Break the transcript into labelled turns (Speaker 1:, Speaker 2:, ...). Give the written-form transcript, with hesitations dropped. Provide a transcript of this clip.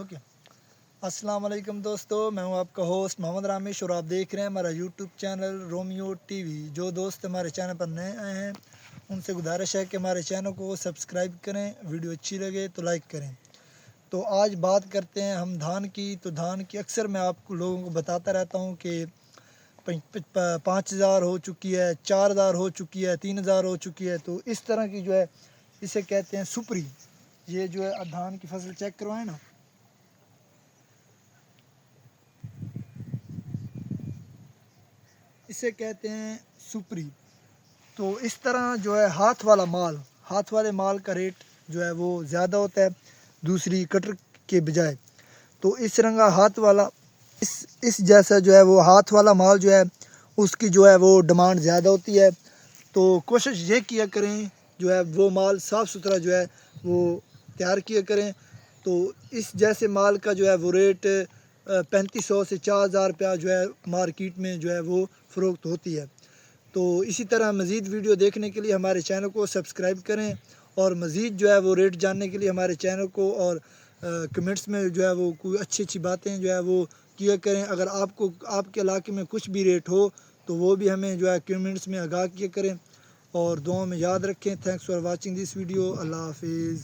Speaker 1: Okay, السلام علیکم دوستو، میں ہوں آپ کا ہوسٹ محمد رامیش اور آپ دیکھ رہے ہیں ہمارا YouTube channel Romeo T V. جو دوست ہمارے چینل پر نئے آئے ہیں ان سے گزارش ہے کہ ہمارے چینل کو سبسکرائب کریں، ویڈیو اچھی لگے تو لائک کریں۔ تو آج بات کرتے ہیں ہم دھان کی۔ تو دھان کی اکثر میں آپ کو لوگوں کو بتاتا رہتا ہوں کہ 5000 ہو چکی ہے، 4000 ہو چکی ہے، 3000 ہو چکی ہے۔ تو اس طرح کی جو ہے اسے کہتے ہیں سپری۔ یہ جو ہے دھان کی فصل چیک کروائیں نا، اسے کہتے ہیں سپری۔ تو اس طرح جو ہے ہاتھ والے مال کا ریٹ جو ہے وہ زیادہ ہوتا ہے دوسری کٹر کے بجائے۔ تو اس رنگا ہاتھ والا اس جیسا جو ہے وہ ہاتھ والا مال جو ہے اس کی جو ہے وہ ڈیمانڈ زیادہ ہوتی ہے۔ تو کوشش یہ کیا کریں جو ہے وہ مال صاف ستھرا جو ہے وہ تیار کیا کریں۔ تو اس جیسے مال کا جو ہے وہ ریٹ 3500 سے 4000 روپیہ جو ہے مارکیٹ میں جو ہے وہ فروخت ہوتی ہے۔ تو اسی طرح مزید ویڈیو دیکھنے کے لیے ہمارے چینل کو سبسکرائب کریں، اور مزید جو ہے وہ ریٹ جاننے کے لیے ہمارے چینل کو اور کمنٹس میں جو ہے وہ کوئی اچھی باتیں جو ہے وہ کیا کریں۔ اگر آپ کے علاقے میں کچھ بھی ریٹ ہو تو وہ بھی ہمیں جو ہے کمنٹس میں آگاہ کیا کریں، اور دعاؤں میں یاد رکھیں۔ Thanks for watching this video. اللہ حافظ۔